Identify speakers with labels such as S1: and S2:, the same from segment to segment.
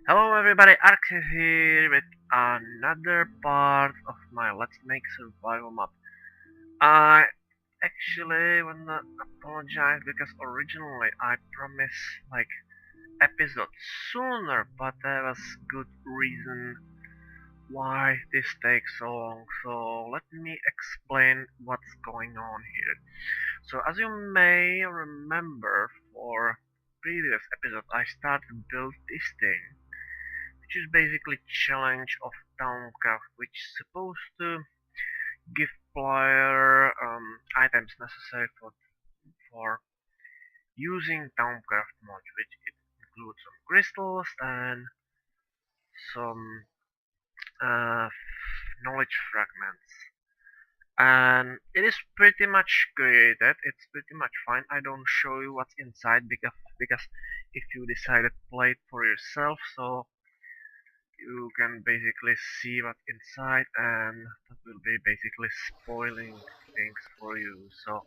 S1: Hello everybody, Arxis here with another part of my Let's Make Survival map. I actually wanna apologize because originally I promised like episode sooner, but there was good reason why this takes so long. So let me explain what's going on here. So as you may remember for previous episode I started to build this thing which is basically challenge of Towncraft, which is supposed to give player items necessary for using Towncraft mod, which it includes some crystals and some knowledge fragments. And it is pretty much created. It's pretty much fine. I don't show you what's inside because if you decided to play it for yourself, so you can basically see what's inside and that will be basically spoiling things for you. So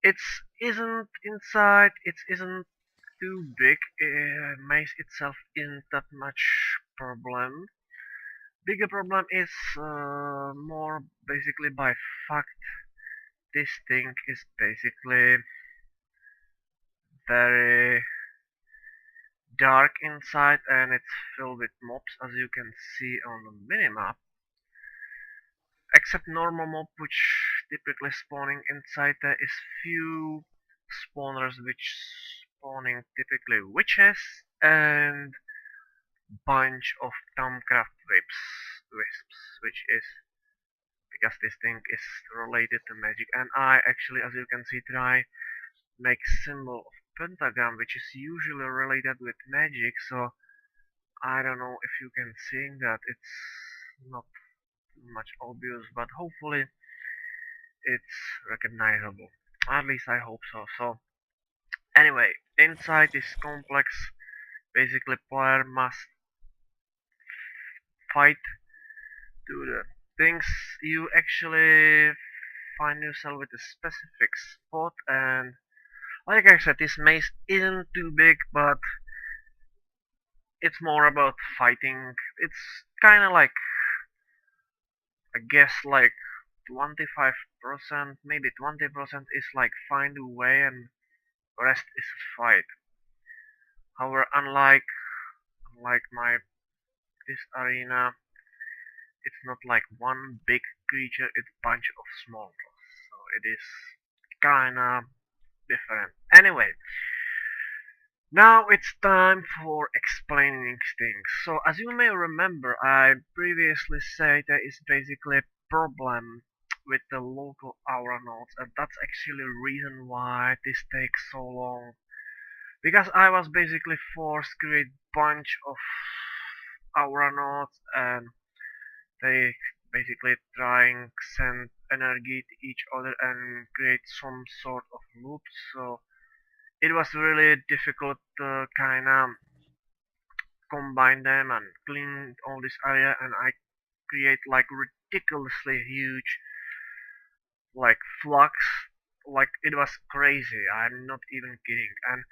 S1: it's isn't inside, it isn't too big, maze itself isn't that much problem. Bigger problem is more basically by fact this thing is basically very dark inside and it's filled with mobs as you can see on the minimap. Except normal mob which typically spawning inside there is few spawners which spawning typically witches and bunch of Thaumcraft wisps which is because this thing is related to magic and I actually as you can see try make symbol of pentagram which is usually related with magic, so I don't know if you can see that it's not much obvious but hopefully it's recognizable. At least I hope so. So anyway, inside this complex, basically player must fight to the things you actually find yourself with a specific spot and like I said, this maze isn't too big but it's more about fighting. It's kinda like I guess like 25%, maybe 20% is like find a way and rest is fight. However, unlike my this arena, it's not like one big creature; it's a bunch of small ones. So it is kinda different. Anyway, now it's time for explaining things. So as you may remember, I previously said there is basically a problem with the local aura nodes, and that's actually the reason why this takes so long because I was basically forced to create bunch of aura nodes and they basically trying send energy to each other and create some sort of loop. So it was really difficult to kinda combine them and clean all this area and I create like ridiculously huge like flux, like it was crazy. I'm not even kidding. And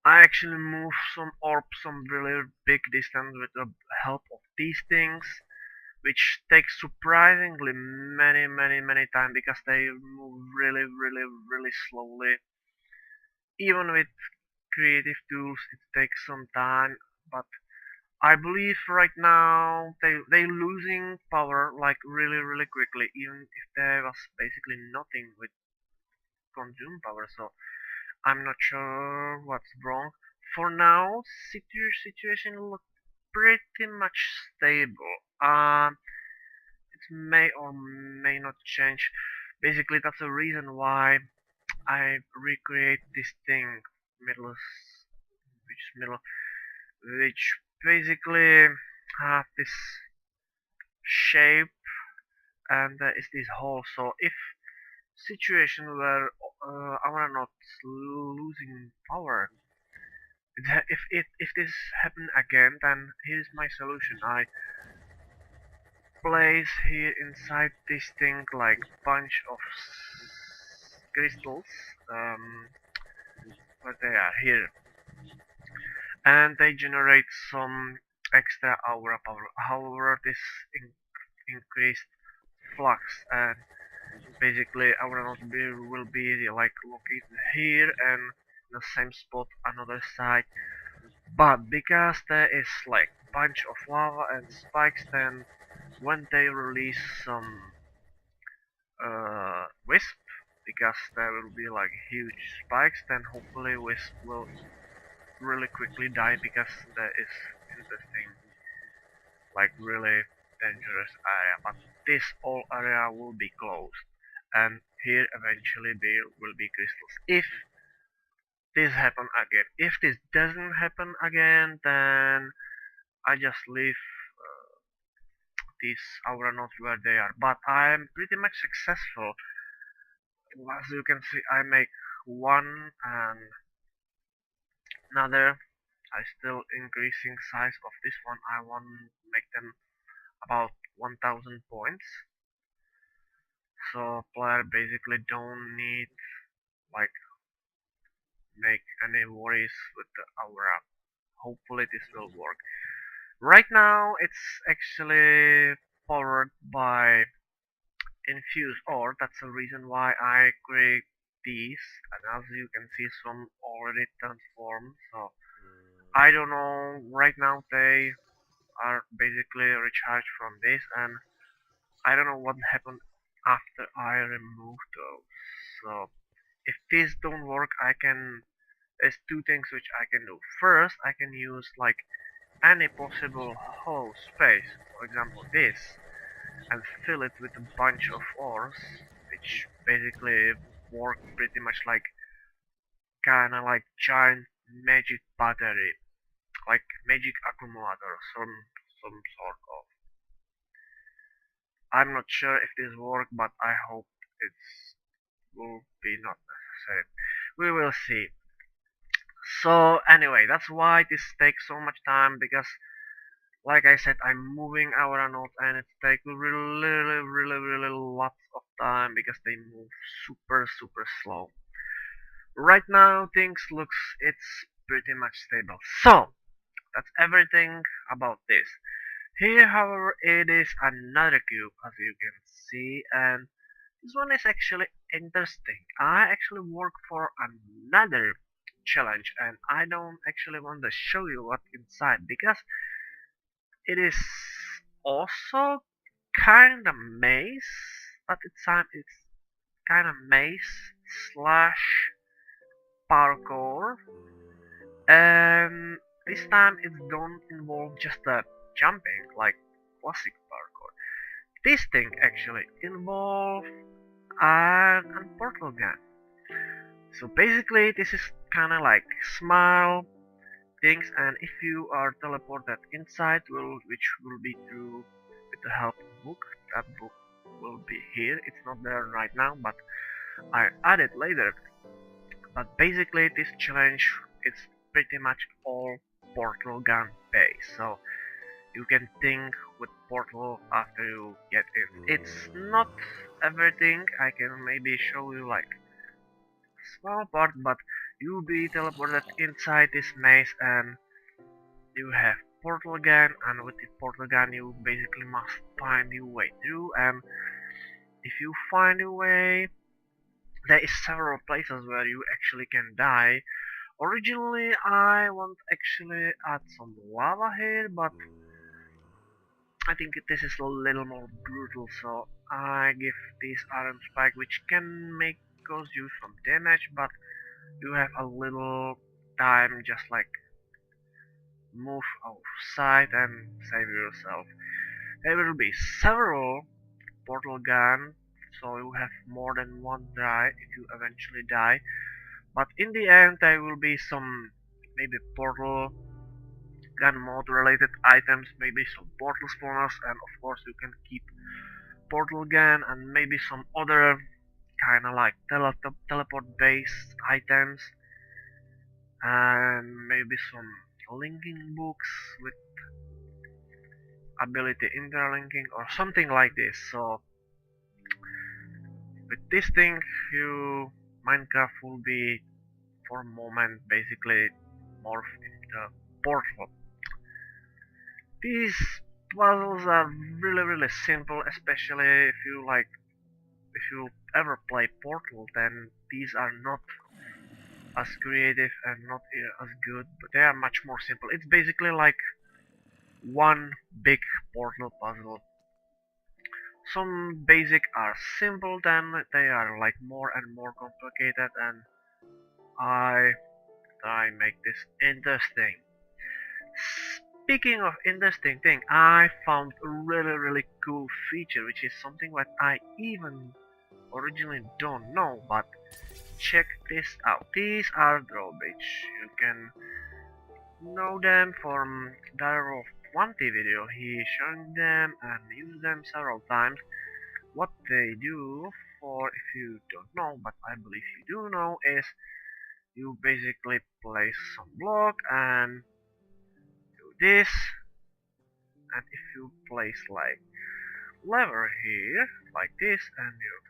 S1: I actually moved some orbs some really big distance with the help of these things, which takes surprisingly many time because they move really slowly. Even with creative tools, it takes some time, but I believe right now they losing power like really quickly, even if there was basically nothing with consume power. So I'm not sure what's wrong. For now, situation looks pretty much stable. It may or may not change. Basically, that's the reason why I recreate this thing, middle, which basically have this shape and there is this hole. So if situation where our not losing power, if this happen again, then here's my solution. I place here inside this thing like bunch of crystals, um, but they are here, and they generate some extra aura power. However, this increased flux, and basically aura not will be like located here and the same spot another side. But because there is like bunch of lava and spikes, then when they release some wisp, because there will be like huge spikes, then hopefully wisp will really quickly die, because there is interesting, like really dangerous area. But this whole area will be closed, and here eventually there will be crystals. If this happen again, if this doesn't happen again, then I just leave these aura nodes where they are. But I'm pretty much successful. As you can see, I make one and another. I still increasing size of this one. I want to make them about 1000 points. So player basically don't need like make any worries with the aura. Hopefully this will work. Right now it's actually powered by infused ore. That's the reason why I create these, and as you can see some already transformed. So I don't know, right now they are basically recharged from this, and I don't know what happened after I removed those. So if this don't work, there's two things which I can do. First, I can use like any possible hollow space, for example this, and fill it with a bunch of ores, which basically work pretty much like kinda like giant magic battery, like magic accumulator, some sort of. I'm not sure if this works, but I hope it will be not necessary. We will see. So anyway, that's why this takes so much time, because like I said, I'm moving our nodes and it takes really lots of time because they move super slow. Right now things looks it's pretty much stable. So that's everything about this. Here however it is another cube, as you can see, and this one is actually interesting. I actually work for another challenge and I don't actually want to show you what's inside, because it is also kind of maze. At the time it's kind of maze slash parkour, and this time it don't involve just the jumping like classic parkour. This thing actually involves a portal gun. So basically this is kind of like small things, and if you are teleported inside, which will be through with the help book. That book will be here. It's not there right now, but I add it later. But basically this challenge is pretty much all portal gun based, so you can think with portal after you get in. It's not everything. I can maybe show you like small part, but you'll be teleported inside this maze, and you have portal gun, and with the portal gun you basically must find your way through, and if you find your way, there is several places where you actually can die. Originally I want actually add some lava here, but I think this is a little more brutal, so I give this iron spike, which can make cause you some damage, but you have a little time just like move outside and save yourself. There will be several portal gun, so you have more than one try if you eventually die. But in the end there will be some maybe portal gun mode related items, maybe some portal spawners, and of course you can keep portal gun and maybe some other kinda like teleport based items, and maybe some linking books with ability interlinking or something like this. So with this thing, you Minecraft will be for a moment basically morph into portal. These puzzles are really simple, especially if you ever play Portal, then these are not as creative and not as good, but they are much more simple. It's basically like one big Portal puzzle. Some basic are simple, then they are like more and more complicated, and I try make this interesting. Speaking of interesting thing, I found a really cool feature, which is something that I even originally don't know, but check this out. These are drawbridge. You can know them from Daryl 20 video. He showing them and used them several times. What they do, for if you don't know, but I believe you do know, is you basically place some block and do this, and if you place like lever here like this and you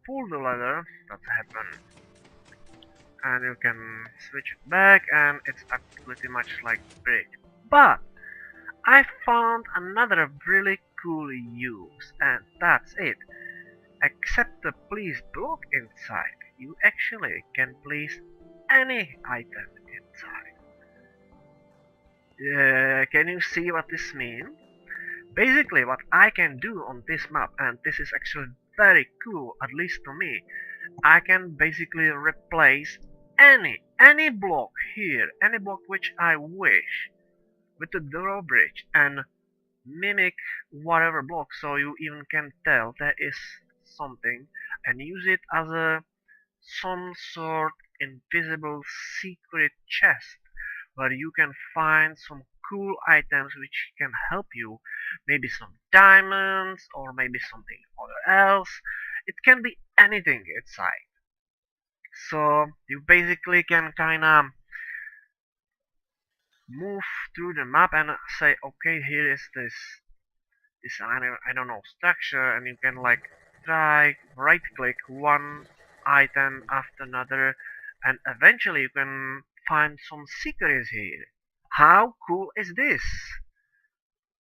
S1: pull the lever, that happens, and you can switch it back and it's pretty much like brick. But I found another really cool use, and that's it. Except the place block inside, you actually can place any item inside. Can you see what this means? Basically what I can do on this map, and this is actually very cool, at least to me, I can basically replace any block here, any block which I wish, with the drawbridge and mimic whatever block, so you even can tell there is something and use it as a some sort invisible secret chest where you can find some cool items which can help you, maybe some diamonds or maybe something other else. It can be anything inside, so you basically can kinda move through the map and say, okay, here is this I don't know structure, and you can like try right click one item after another, and eventually you can find some secrets here. How cool is this?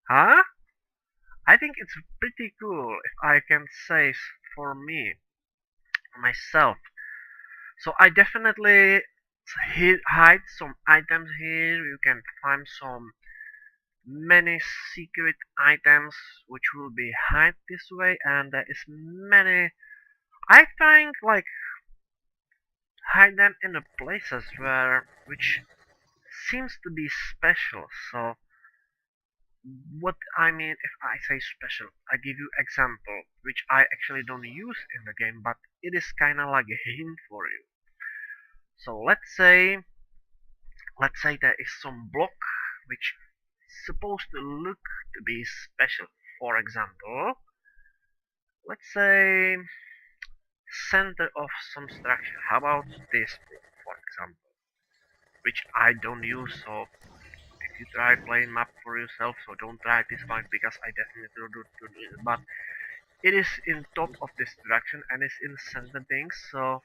S1: Huh? I think it's pretty cool, if I can say for me myself. So I definitely hide some items here. You can find some many secret items which will be hide this way, and there is many, I think, like hide them in the places where which seems to be special. So what I mean if I say special, I give you example which I actually don't use in the game, but it is kind of like a hint for you. So let's say there is some block which is supposed to look to be special. For example, let's say center of some structure. How about this block, for example, which I don't use. So if you try playing map for yourself, so don't try this one because I definitely do it. But it is in top of this direction and it's in center things. So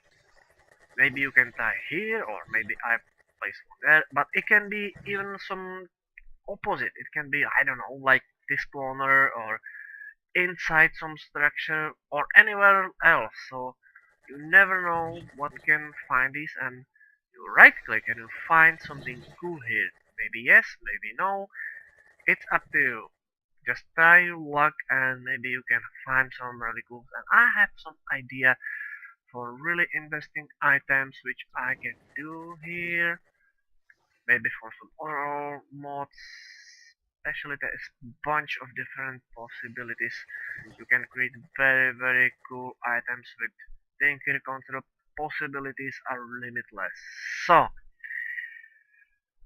S1: maybe you can try here, or maybe I place one there. But it can be even some opposite. It can be, I don't know, like this corner or inside some structure or anywhere else. So you never know what can find this, and you right click and you find something cool here. Maybe yes, maybe no. It's up to you. Just try your luck and maybe you can find some really cool. And I have some idea for really interesting items which I can do here. Maybe for some other mods. Especially there is a bunch of different possibilities. You can create very cool items with Tinker Control. Possibilities are limitless. So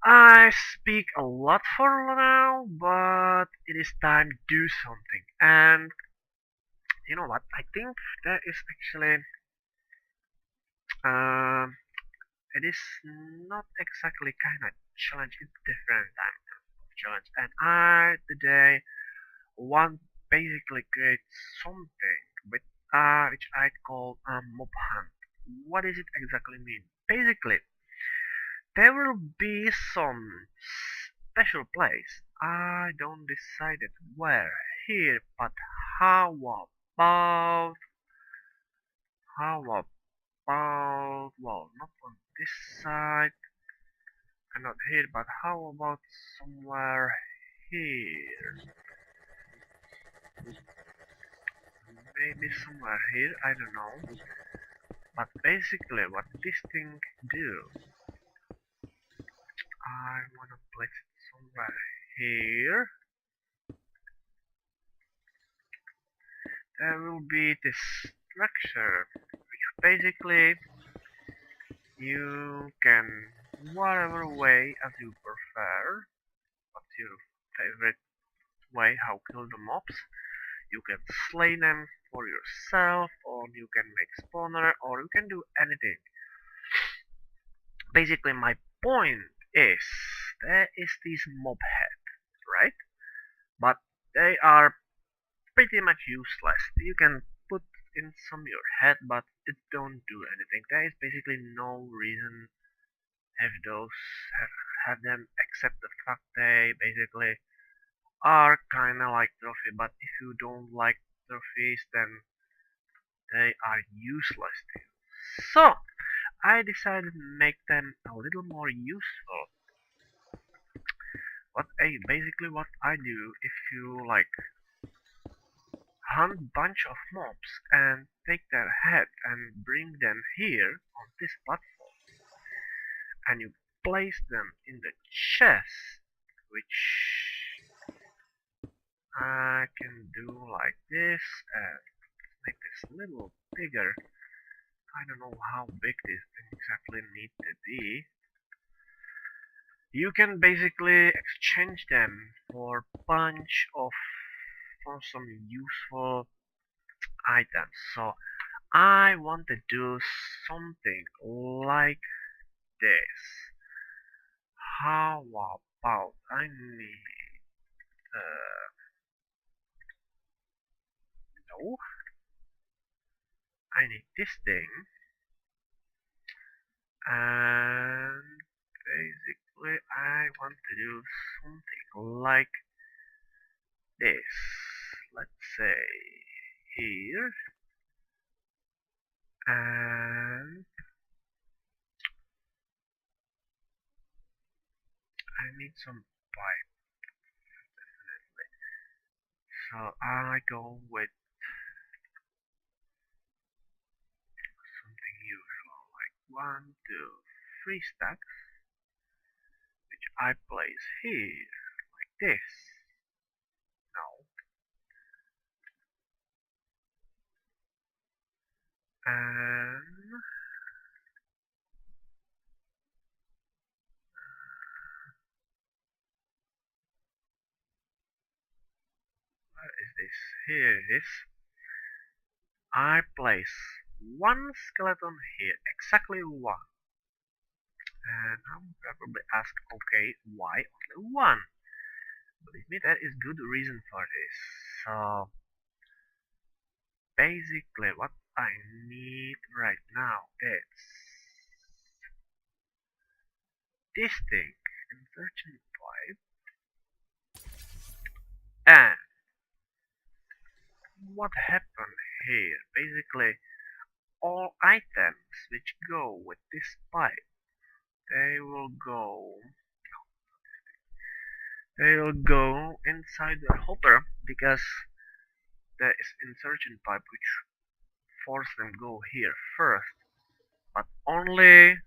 S1: I speak a lot for now, but it is time to do something. And you know what? I think there is actually um it is not exactly kind of challenge. It's different type of challenge. And I today want basically create something with which I call a mob hunt. What does it exactly mean? Basically, there will be some special place. I don't decided where here, but how about how about well, not on this side and not here, but how about somewhere here? Maybe somewhere here, I don't know. But basically what this thing do, I wanna place it somewhere here. There will be this structure, which basically you can whatever way as you prefer. What's your favorite way how kill the mobs? You can slay them for yourself, or you can make spawner, or you can do anything. Basically my point is, there is this mob head, right? But they are pretty much useless. You can put in some your head, but it don't do anything. There is basically no reason have those have them, except the fact they basically are kinda like trophy. But if you don't like trophies, then they are useless to you. So I decided to make them a little more useful. Basically what I do, if you like hunt bunch of mobs and take their head and bring them here on this platform, and you place them in the chest, which I can do like this and make this a little bigger. I don't know how big this exactly need to be. You can basically exchange them for bunch of for some useful items. So I want to do something like this. How about I need no, I need this thing, and basically I want to do something like this. Let's say here, and I need some pipe definitely. So I go with something usual like 1, 2, 3 stacks, which I place here like this. Now, and where is this? Here it is. I place one skeleton here, exactly one. And I will probably ask, okay, why only one? Believe me, there is good reason for this. So basically what I need right now is this thing, insertion pipe, and what happened here, basically all items which go with this pipe, they will go inside the hopper, because there is insertion pipe which force them go here first, but only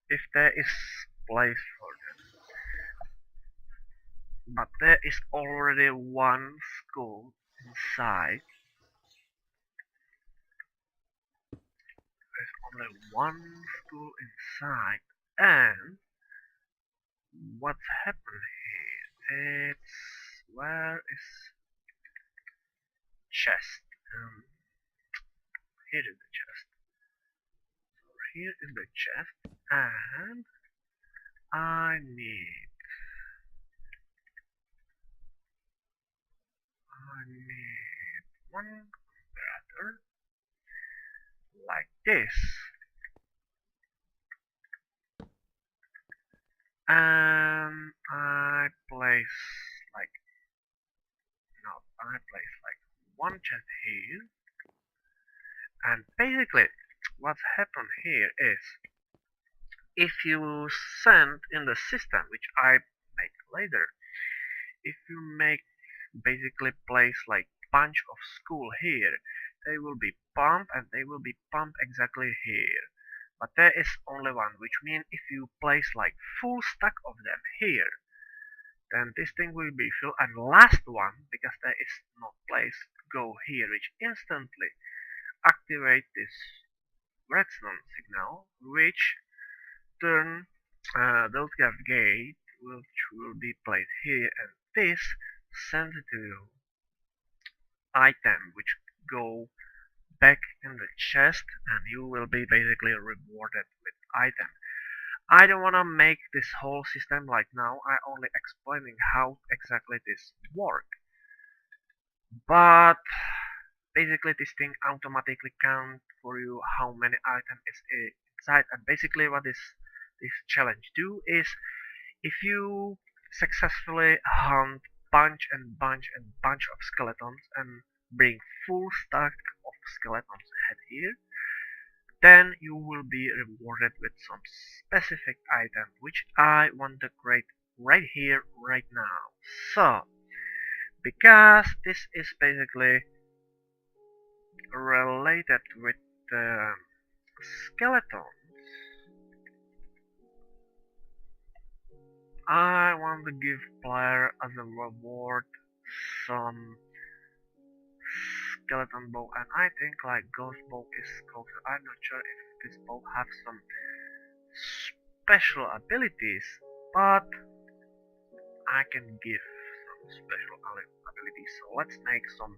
S1: if there is place for them. But there is already one skull inside. There's only one skull inside, and what's happened here? It's where is chest? Here is the chest. So here is the chest, and I need one comparator like this. and I place like no, I place like one chest here, and basically what's happened here is if you send in the system, which I make later, if you make basically place like bunch of school here, they will be pumped and they will be pumped exactly here. But there is only one, which means if you place like full stack of them here, then this thing will be filled, and last one, because there is no place to go here, which instantly activate this redstone signal, which turn the gate, which will be placed here, and this sends it to item, which go back in the chest, and you will be basically rewarded with item. I don't wanna make this whole system like now. I only explaining how exactly this work. But basically this thing automatically count for you how many items is inside, and basically what this challenge do is if you successfully hunt bunch and bunch and bunch of skeletons and bring full stack of skeletons head here, then you will be rewarded with some specific item which I want to create right here, right now. So, because this is basically related with skeletons, I want to give player as a reward some skeleton bow, and I think like ghost bow is called. I'm not sure if this bow have some special abilities, but I can give some special abilities. So let's make some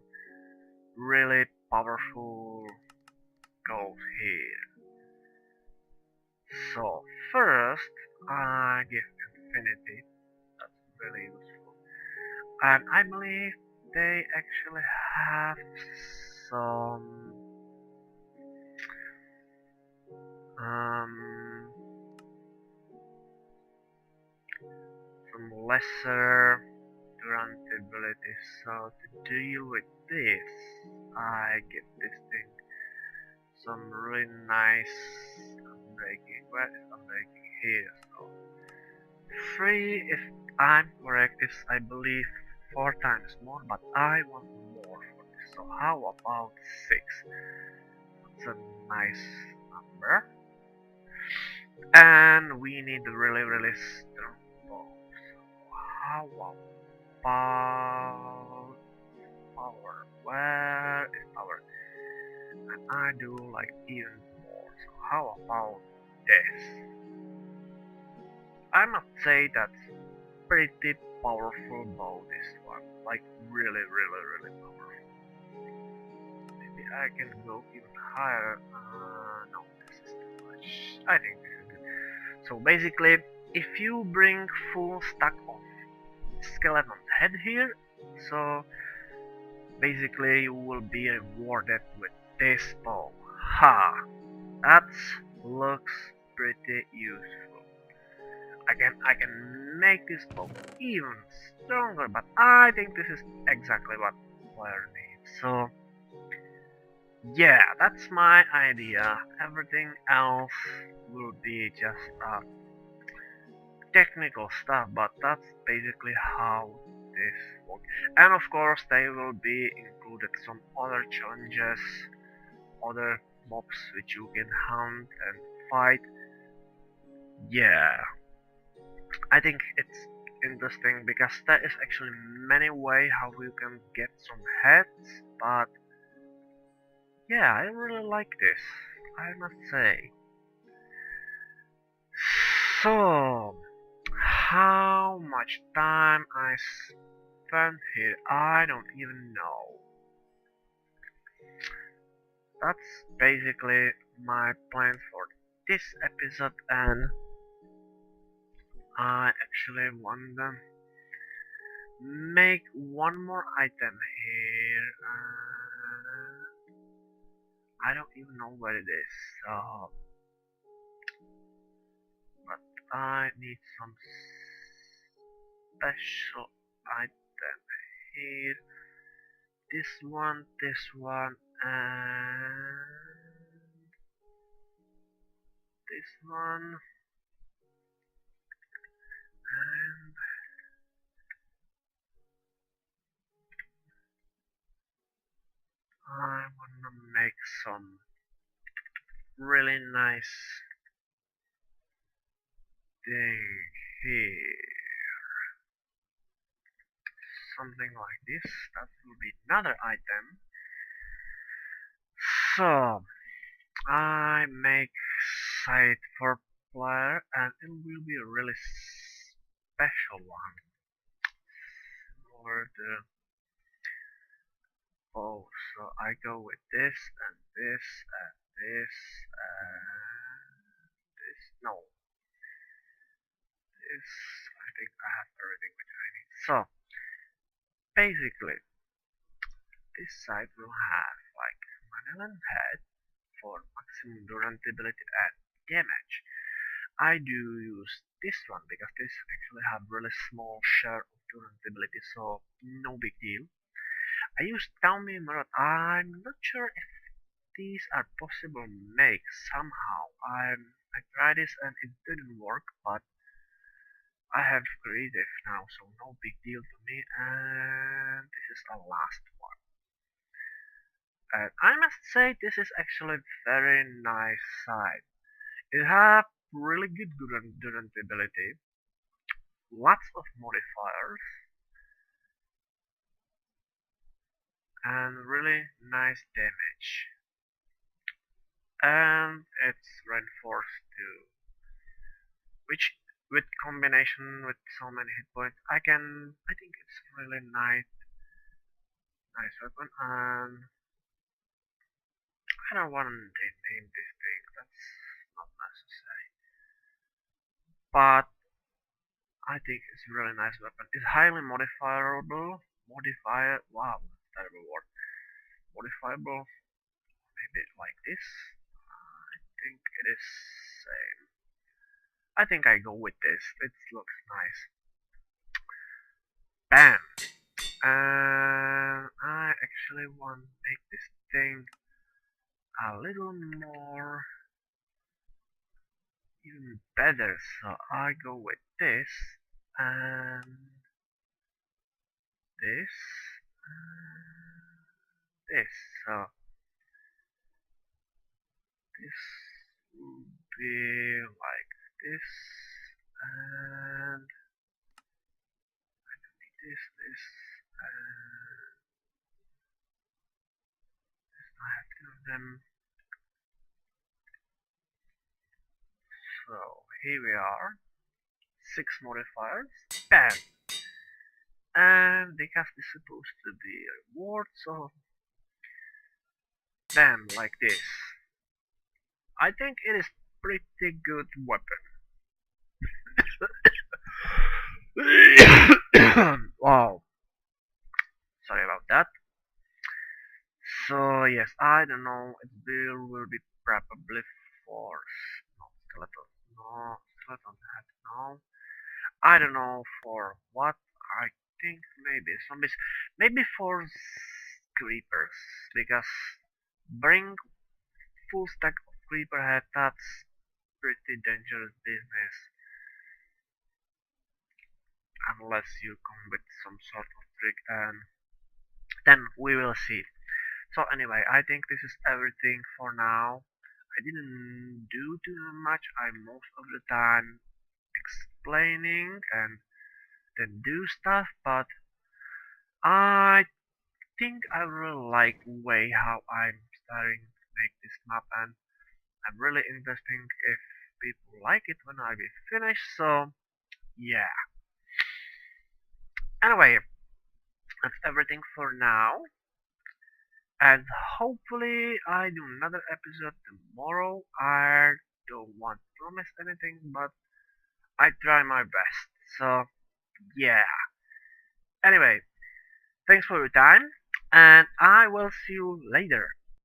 S1: really powerful gold here. So first I give infinity. That's really useful, and I believe they actually have some um some lesser durability. So to deal with this, I give this thing some really nice unbreaking. Where is unbreaking here? So 3, if I'm correct, is I believe 4 times more, but I want more for this. So how about 6? That's a nice number. And we need really strong bow. So how about power? Where is power? And I do like even more. So how about this? I must say that's pretty powerful bow, this one. Like really powerful. Maybe I can go even higher. No, this is too much. I think this is good. So basically, if you bring full stack of skeleton head here, so basically you will be rewarded with this bow. Ha! That looks pretty useful. I can make this bow even stronger, but I think this is exactly what player needs. So yeah, that's my idea. Everything else will be just technical stuff, but that's basically how this works. And of course, they will be included some other challenges, other mobs which you can hunt and fight. Yeah, I think it's interesting because there is actually many way how you can get some heads, but yeah, I really like this, I must say. So, how much time I spent here, I don't even know. That's basically my plan for this episode, and I actually want to make one more item here. I don't even know where it is, so, but I need some special item here. This one, and this one, and I wanna make some really nice thing here. Something like this. That will be another item. So I make site for player, and it will be a really special one. Similar to oh, so I go with this and this and this and this. No, this. I think I have everything which I need. So basically, this side will have like Magellan head for maximum durability and damage. I do use this one because this actually have really small share of durability, so no big deal. I use Taumi Emerald. I'm not sure if these are possible to make somehow. I tried this and it didn't work, but I have creative now, so no big deal to me. And this is a last one. And I must say this is actually very nice side. It has really good durability, lots of modifiers, and really nice damage. And it's reinforced too, which with combination with so many hit points, I think it's really nice weapon. And I don't want to name this thing. That's not necessary. But I think it's a really nice weapon. It's highly modifiable. Wow, that's a terrible word. Modifiable. Maybe like this. I think it is same. I think I go with this. It looks nice. Bam! And I actually want to make this thing a little more even better. So I go with this and this and this. So this will be like this and this and I have two of them. So here we are, 6 modifiers, bam! And because this is supposed to be a reward, so bam, like this. I think it is pretty good weapon. Wow, sorry about that. So yes, I don't know. It will be probably for no skeleton, no skeleton head, no. I don't know for what. I think maybe zombies, maybe for creepers because bring full stack of creeper head. That's pretty dangerous business unless you come with some sort of trick, and then we will see. So anyway, I think this is everything for now. I didn't do too much. I most of the time explaining and then do stuff, but I think I really like the way how I'm starting to make this map, and I'm really investing if people like it when I be finished. So yeah. Anyway, that's everything for now. And hopefully I do another episode tomorrow. I don't want to promise anything, but I try my best. So yeah. Anyway, thanks for your time, and I will see you later.